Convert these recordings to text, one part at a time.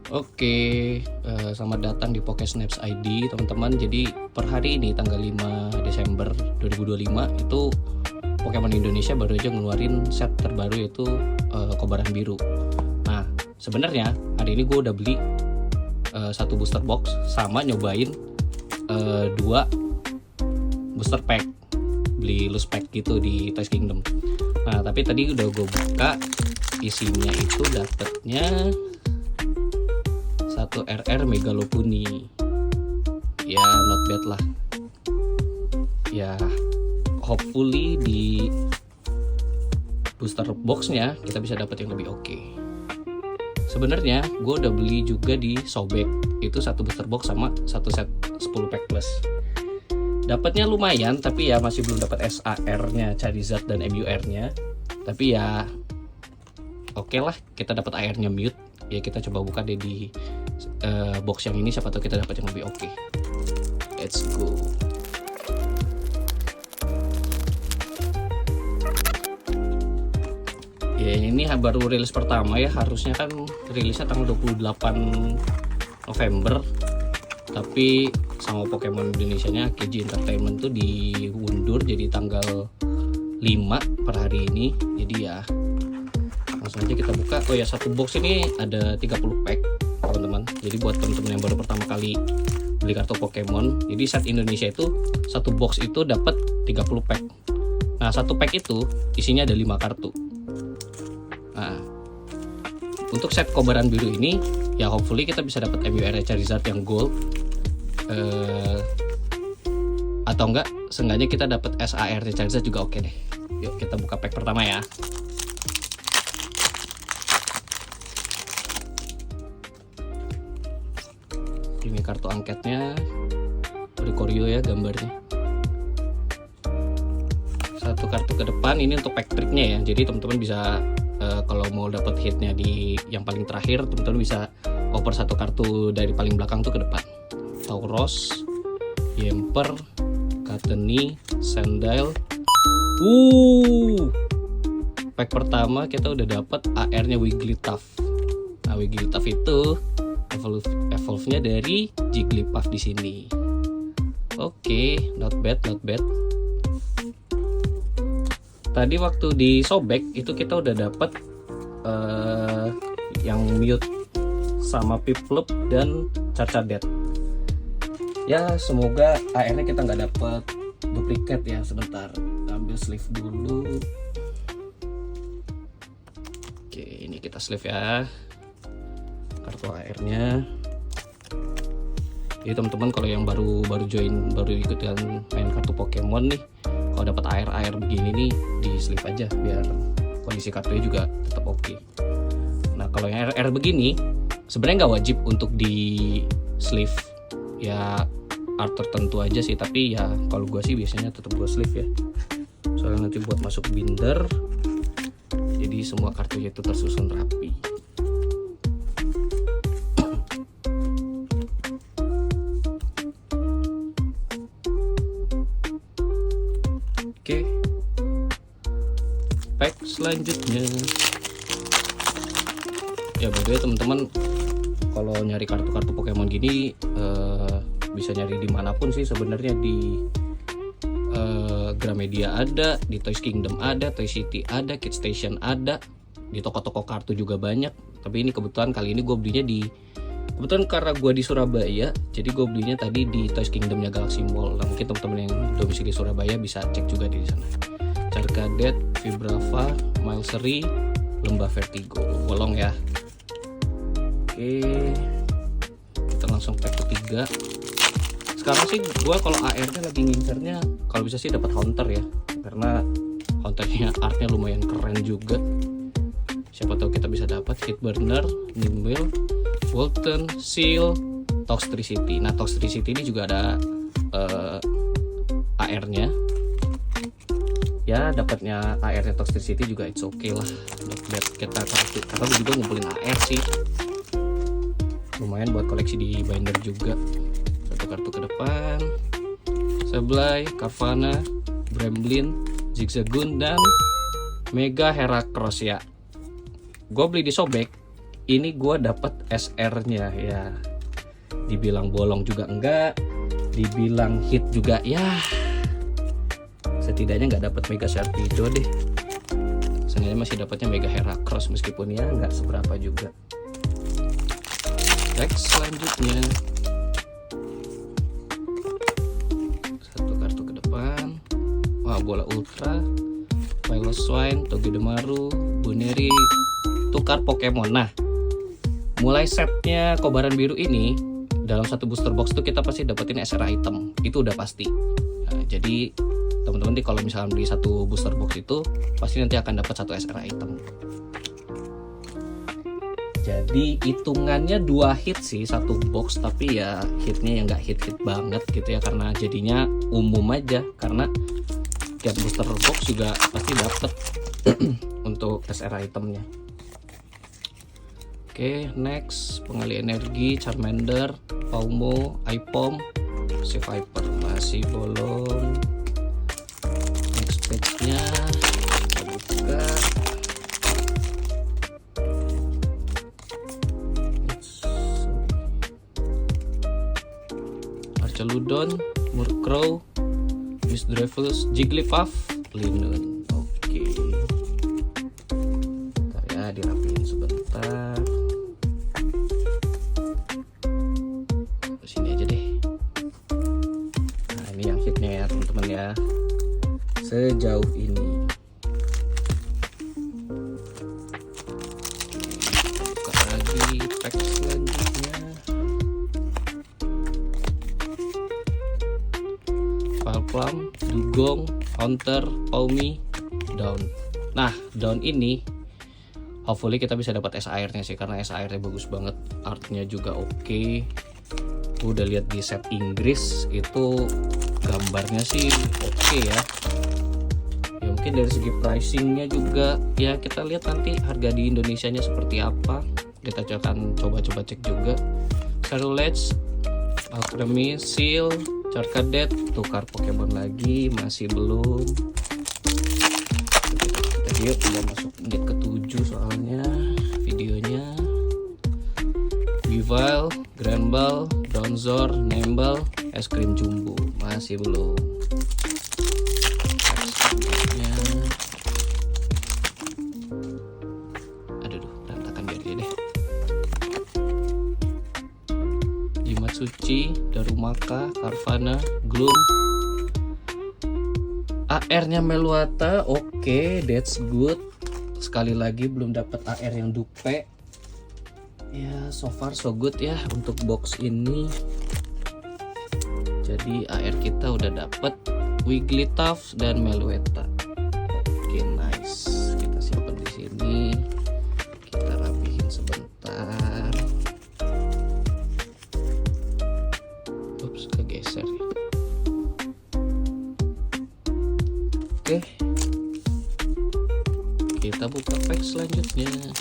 Oke, selamat datang di Pokésnaps ID teman-teman. Jadi per hari ini tanggal 5 Desember 2025 itu Pokemon Indonesia baru aja ngeluarin set terbaru yaitu Kobaran Biru. Nah sebenarnya hari ini gue udah beli satu booster box sama nyobain dua booster pack, beli loose pack gitu di Toys Kingdom. Nah tapi tadi udah gue buka, isinya itu dapetnya satu RR Megalopuni. Ya not bad lah. Ya hopefully di booster boxnya kita bisa dapat yang lebih oke. Sebenarnya gue udah beli juga di Sobek, itu satu booster box sama satu set 10 pack plus. Dapatnya lumayan, tapi ya masih belum dapat SAR-nya, Charizard dan MUR-nya. Tapi ya oke lah, kita dapat AR-nya Mute. Ya kita coba buka deh di box yang ini, siapa tahu kita dapat yang lebih oke. Let's go. Ya ini baru rilis pertama ya, harusnya kan rilisnya tanggal 28 November, tapi sama Pokemon Indonesianya KG Entertainment tuh diundur jadi tanggal 5 per hari ini. Jadi ya langsung aja kita buka. Oh ya, satu box ini ada 30 pack teman-teman. Jadi buat teman-teman yang baru pertama kali beli kartu Pokemon, jadi set Indonesia itu satu box itu dapat 30 pack. Nah satu pack itu isinya ada 5 kartu. Nah, untuk set Kobaran Biru ini ya hopefully kita bisa dapat MUR Charizard yang gold, atau enggak seenggaknya kita dapat SAR Charizard juga oke deh. Yuk kita buka pack pertama ya. Ini kartu angketnya, Oricorio ya gambarnya. Satu kartu ke depan ini untuk pack triknya ya, jadi teman-teman bisa kalau mau dapat hitnya di yang paling terakhir, teman-teman bisa oper satu kartu dari paling belakang tuh ke depan. Tauros, Yemper, Kateni, Sandile. Pack pertama kita udah dapat AR-nya Wigglytuff. Nah Wigglytuff itu evolve-nya dari Jigglypuff di sini. Oke, not bad, not bad. Tadi waktu di Sobek itu kita udah dapet yang Mute sama Piplup dan Charcadet. Ya semoga AR-nya kita nggak dapet duplikat ya. Sebentar, ambil sleeve dulu. Oke, ini kita sleeve ya kartu AR-nya. Jadi teman-teman kalau yang baru join, baru ikutan main kartu Pokemon nih, kalau dapat AR begini nih di sleeve aja biar kondisi kartunya juga tetap oke. Nah kalau yang RR begini sebenarnya nggak wajib untuk di sleeve ya, art tertentu aja sih, tapi ya kalau gue sih biasanya tetap gue sleeve ya, soalnya nanti buat masuk binder jadi semua kartunya itu tersusun rapi. Oke, pack selanjutnya. Ya by the way teman-teman, kalau nyari kartu-kartu Pokemon gini bisa nyari dimanapun sih sebenarnya. Di Gramedia ada, di Toys Kingdom ada, Toy City ada, Kid Station ada, di toko-toko kartu juga banyak. Tapi ini kebetulan kali ini gue belinya kebetulan karena gue di Surabaya, jadi gue belinya tadi di Toys Kingdomnya Galaxy Mall. Nah, mungkin teman-teman yang domisili Surabaya bisa cek juga di sana. Charcadet, Vibrava, Milcery, Lembah Vertigo, bolong ya. Oke, kita langsung pack ketiga. Sekarang sih gue kalau AR-nya lagi ngincernya kalau bisa sih dapat Haunter ya, karena Haunternya artnya lumayan keren juga. Siapa tahu kita bisa dapat Hitburner, Nimble, Walton, Seal, Toxtricity. Nah Toxtricity ini juga ada AR-nya. Ya dapatnya AR-nya Toxtricity juga it's okay lah. Kita karena juga ngumpulin AR sih, lumayan buat koleksi di binder juga. Satu kartu ke depan, Sableye, Carvanha, Bramblin, Zigzagoon, dan Mega Heracross ya. Gue beli di Sobek ini gue dapet SR-nya ya. Dibilang bolong juga enggak, dibilang hit juga ya. Setidaknya nggak dapet Mega Sharpedo deh. Sengaja masih dapatnya Mega Heracross meskipun ya nggak seberapa juga. Next selanjutnya. Satu kartu ke depan. Wah, bola ultra. Piloswine, Togedemaru, Buneri, tukar Pokemon. Nah, mulai setnya kobaran biru ini dalam satu booster box tuh kita pasti dapetin SR item, itu udah pasti. Nah, jadi teman-teman nih kalau misalnya beli satu booster box itu pasti nanti akan dapat satu SR item. Jadi hitungannya 2 hit sih satu box, tapi ya hitnya yang nggak hit banget gitu ya, karena jadinya umum aja, karena tiap booster box juga pasti dapet untuk SR itemnya. Oke, next pengalih energi, Charmander, Paumo, Aipom, si Viper masih bolong. Next page-nya kita buka. Archaludon, Murkrow, Misdreavus, Jigglypuff, Linoone. Oke. Bentar ya, dirapiin sebentar. Sini aja deh. Nah, ini yang hitnya ya teman-teman ya. Sejauh ini. Buka lagi pack selanjutnya. Falplum, Dugong, Haunter, Pawmi, Dawn. Nah, Dawn ini hopefully kita bisa dapat es airnya sih, karena es airnya bagus banget, artnya juga oke. Udah lihat di set Inggris itu gambarnya sih oke ya. Ya mungkin dari segi pricingnya juga ya kita lihat nanti harga di Indonesianya seperti apa. Kita akan coba-coba cek juga. Saruledge, Alcremie, Seal, Charcadet, tukar Pokemon lagi masih belum. Kita lihat udah masuk menit ke-7 soalnya videonya. Weavile, Granball, Bronzor, Nembal, es krim jumbo masih belum. Selanjutnya, aduh berantakan biar dia deh. Jimatsuchi, Darumaka, Carvanha, Gloom, AR-nya Meluata, oke, that's good. Sekali lagi belum dapat AR yang dupe. Ya, so far so good ya untuk box ini. Jadi AR kita udah dapet Wigglytuff dan Melueta. Oke, nice. Kita simpan di sini. Kita rapihin sebentar. Ups, kegeser ya. Oke. Kita buka pack selanjutnya.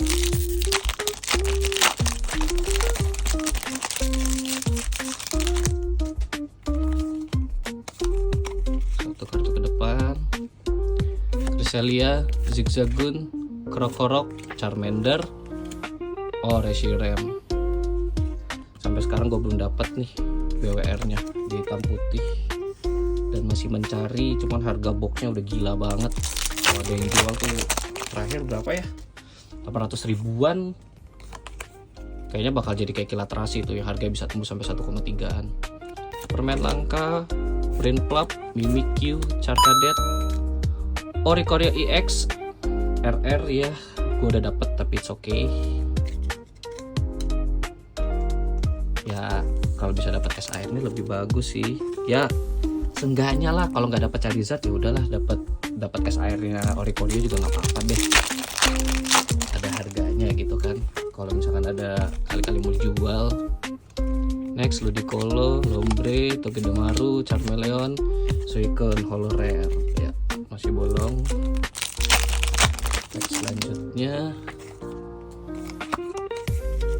Cresselia, Zigzagoon, Krokorok, Charmander, oh Reshiram. Sampai sekarang gue belum dapat nih BWR-nya di hitam putih dan masih mencari, cuman harga boxnya udah gila banget. Kalau ada yang jual tuh terakhir berapa ya? 800 ribuan. Kayaknya bakal jadi kayak Kilatrasi tuh yang harganya bisa tembus sampai 1,3an. Permen langka, Brinplup, Mimikyu, Charcadet, Oricorio EX, RR ya, gue udah dapet tapi it's okay. Ya kalau bisa dapat es air ini lebih bagus sih. Ya seenggaknya lah, kalau nggak dapat Charizard ya udahlah, dapat es airnya Oricorio juga nggak apa-apa deh. Ada harganya gitu kan. Kalau misalkan ada kali-kali mau dijual. Next Ludicolo, Lombre, Togedemaru, Charmeleon, Suicune, Holo Rare. Ya masih bolong. Next selanjutnya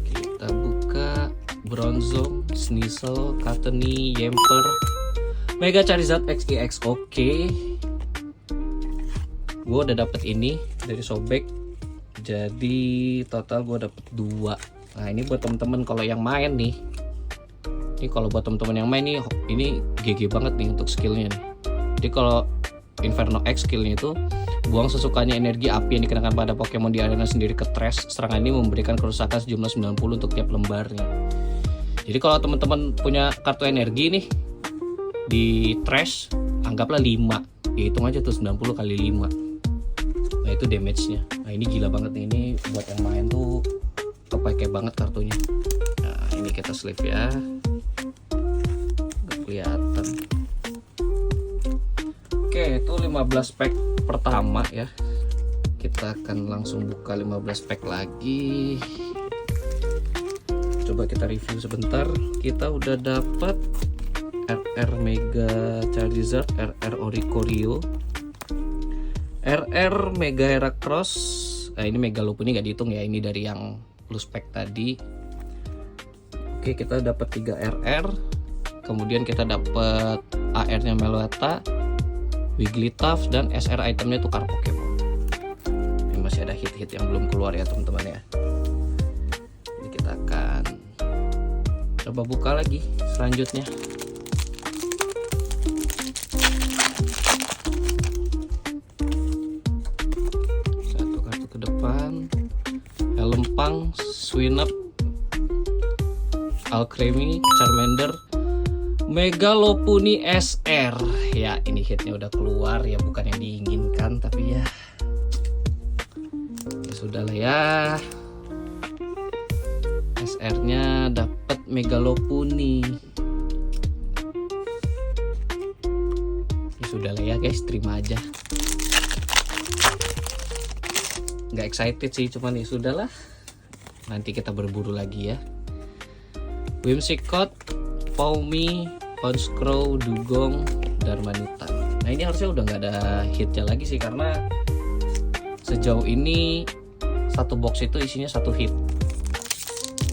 kita buka Bronzong, Sneasel, Kateni, Yemper, Mega Charizard XEX. Oke. Gue udah dapet ini dari Sobek. Jadi total gue dapet 2. Nah ini buat temen-temen kalau yang main nih. Ini kalau buat temen-temen yang main nih, ini GG banget nih untuk skillnya nih. Jadi kalau Inferno X skillnya itu buang sesukanya energi api yang dikenakan pada Pokemon di arena sendiri ke trash. Serangan ini memberikan kerusakan sejumlah 90 untuk tiap lembarnya. Jadi kalau teman-teman punya kartu energi nih di trash, anggaplah 5. Ya hitung aja tuh 90 kali 5. Nah itu damage-nya. Nah ini gila banget nih, ini buat yang main tuh kepake banget kartunya. Nah ini kita sleeve ya. Gak kelihatan. Oke, itu 15 pack pertama ya. Kita akan langsung buka 15 pack lagi. Coba kita review sebentar. Kita udah dapat RR Mega Charizard, RR Oricorio, RR Mega Heracross. Nah ini Mega Lopunny nggak dihitung ya, ini dari yang plus pack tadi. Oke, kita dapat 3 RR. Kemudian kita dapat AR nya Meloetta, Wigglytuff, dan SR itemnya tukar Pokemon. Ini masih ada hit-hit yang belum keluar ya teman-teman ya. Jadi kita akan coba buka lagi selanjutnya. Satu kartu ke depan. Helempang, Swinub, Alcremie, Charmander, Mega Lopunny SR. Ya ini hitnya udah keluar ya, bukan yang diinginkan tapi ya sudahlah ya. SR nya dapat Mega Lopunny. Ya sudahlah ya guys, terima aja. Nggak excited sih, cuman ya sudahlah, nanti kita berburu lagi ya. Whimsicott, Pawmi, Honchkrow, Dugong, Darmanitan. Nah ini harusnya udah nggak ada hitnya lagi sih, karena sejauh ini satu box itu isinya 1 hit.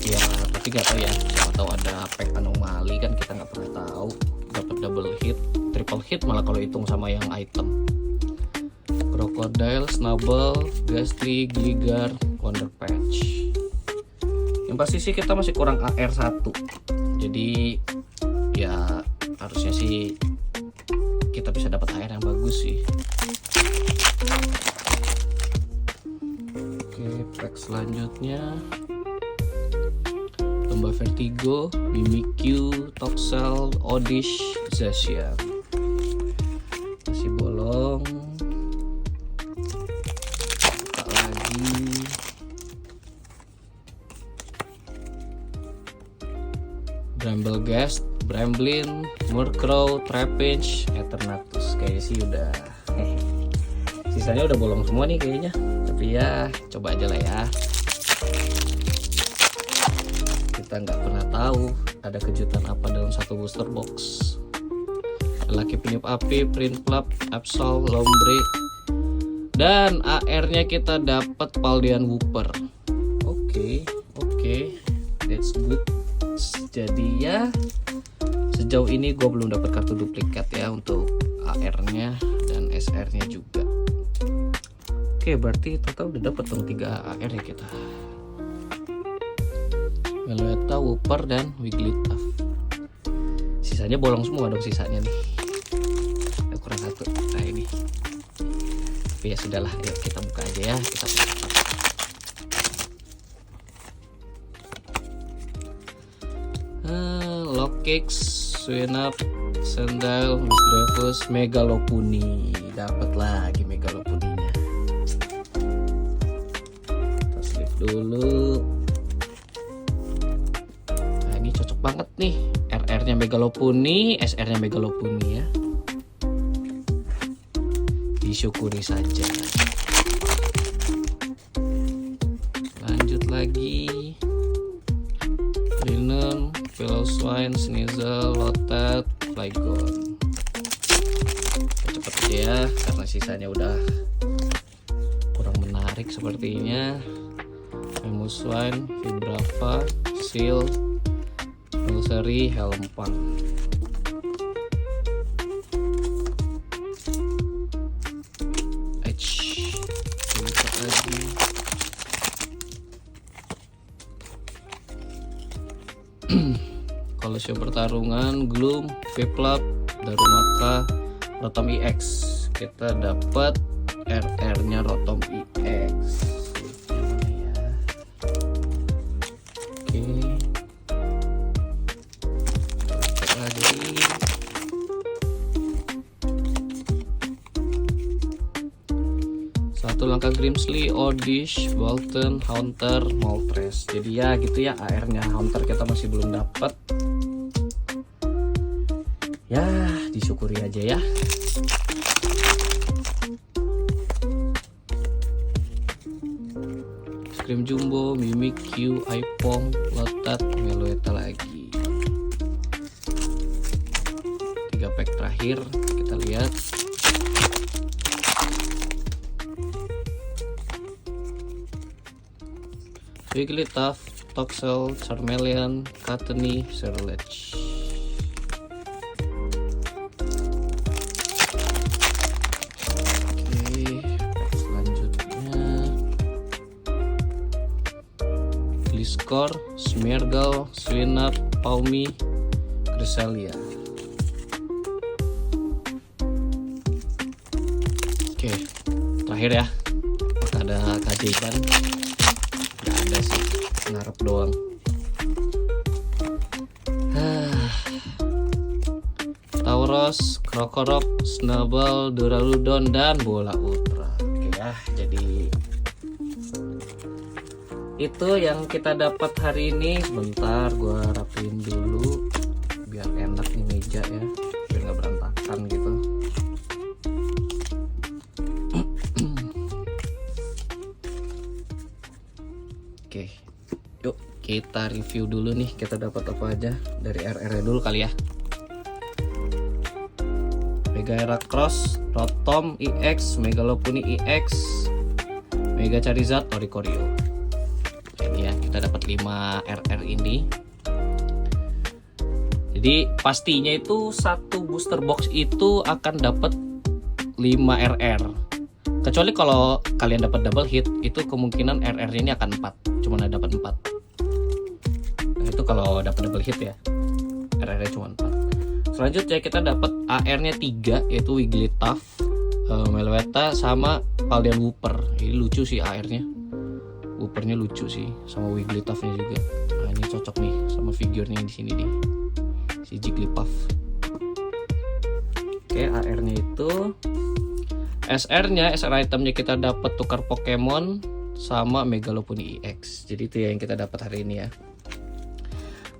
Ya tapi nggak tahu ya, siapa tahu ada pack anomali kan, kita nggak pernah tahu. Dapat double hit, triple hit malah kalau hitung sama yang item. Crocodile, Snubbull, Gastly, Gligar, Wonder Patch. Yang pasti sih kita masih kurang AR 1. Jadi ya harusnya sih kita bisa dapat AR yang bagus sih. Oke, pack selanjutnya Lomba Vertigo, Mimikyu, Toxel, Oddish, Zacian. Masih bolong. Buka lagi. Brambleghast, Bramblin, Murkrow, Trapinch, Eternatus. Kayaknya sih udah sisanya udah bolong semua nih kayaknya. Tapi ya coba aja lah ya. Kita nggak pernah tahu ada kejutan apa dalam satu booster box. Laki Peniup Api, Prinplup, Absol, Lombre, dan AR nya kita dapat Paldean Wooper. Oke, that's good. Jadi ya sejauh ini gue belum dapat kartu duplikat ya untuk AR nya dan SR nya juga. Oke, berarti total udah dapat dong 3 AR ya kita. Meloetta, Wooper, dan Wigglytuff. Sisanya bolong semua dong sisanya nih. Ada kurang 1. Nah ini. Tapi ya sudahlah, yuk kita buka aja ya. Kita buka. Lokix, Swinub, Sandile, Misdreavus, Mega Lopunny. Dapat lagi Mega Lopunny-nya. Kita sleeve dulu. Nah ini cocok banget nih, RR nya Mega Lopunny, SR nya Mega Lopunny ya. Disyukuri saja. Lanjut lagi. Linen, Piloswine, Sneasel, Lotad, Flygon. Cepet aja ya, karena sisanya udah kurang menarik sepertinya. Mamoswine, Vibrava, Seal, Milcery, Helempang. Lipat lagi. Colosseum Pertarungan, Gloom, Viplab, Darumaka, Rotom EX. Kita dapat RR-nya Rotom EX. Oke. Cek lagi. Satu langkah Grimsley, Oddish, Bolton, Haunter, Moltres. Jadi ya gitu ya, AR-nya Haunter kita masih belum dapat. Ya, disyukuri aja ya. Scream Jumbo, Mimikyu, Aipong, Lotat, Meloetta lagi. 3 pack terakhir kita lihat. Wigglytuff, Toxel, Charmeleon, Katani, Surlege. Skor, Smeargle, Swinub, Paumi, Cresselia. Oke, terakhir ya. Apakah ada keajaiban? Gak ada sih, ngarep doang. Tauros, Krokorok, Snubbull, Duraludon, dan Bola Ultra. Oke ya, jadi itu yang kita dapat hari ini. Sebentar gua rapiin dulu biar enak nih meja ya, biar nggak berantakan gitu. Oke, yuk kita review dulu nih, kita dapat apa aja dari RR dulu kali ya. Mega Heracross, Rotom EX, Mega Lopunny EX, Mega Charizard, Oricorio. Ya, kita dapat 5 RR ini. Jadi pastinya itu satu booster box itu akan dapat 5 RR. Kecuali kalau kalian dapat double hit, itu kemungkinan RR ini akan 4. Cuma dapat 4. Nah, itu kalau dapat double hit ya. RR cuma 4. Selanjutnya kita dapat AR-nya 3, yaitu Wigglytuff, Meloetta sama Paldean Wooper. Ini lucu sih AR-nya. Woopernya lucu sih, sama Wigglytuff-nya juga. Nah, ini cocok nih sama figurnya di sini nih, si Jigglypuff. Oke, AR-nya itu. SR-nya, SR itemnya kita dapat tukar Pokemon sama Mega Lopunny EX. Jadi itu ya yang kita dapat hari ini ya.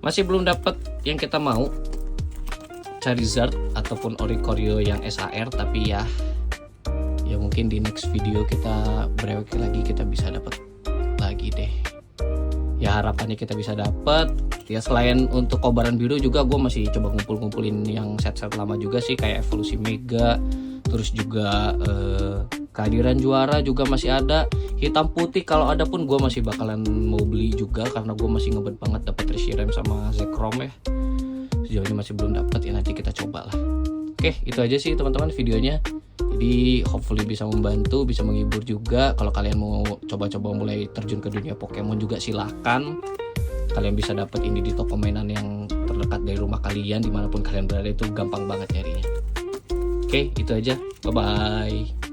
Masih belum dapat yang kita mau, Charizard ataupun Oricorio yang SAR, tapi ya mungkin di next video kita brewek lagi, kita bisa dapat lagi deh ya, harapannya kita bisa dapat ya. Selain untuk kobaran biru juga gue masih coba ngumpulin yang set-set lama juga sih, kayak evolusi Mega, terus juga kehadiran juara juga masih ada. Hitam putih kalau ada pun gue masih bakalan mau beli juga, karena gue masih ngebet banget dapat Reshiram sama Zekrom ya. Sejauh ini masih belum dapat ya, nanti kita coba lah. Oke, itu aja sih teman-teman videonya. Jadi hopefully bisa membantu, bisa menghibur juga. Kalau kalian mau coba-coba mulai terjun ke dunia Pokemon juga silahkan. Kalian bisa dapat ini di toko mainan yang terdekat dari rumah kalian, dimanapun kalian berada, itu gampang banget nyarinya. Oke, itu aja. Bye-bye.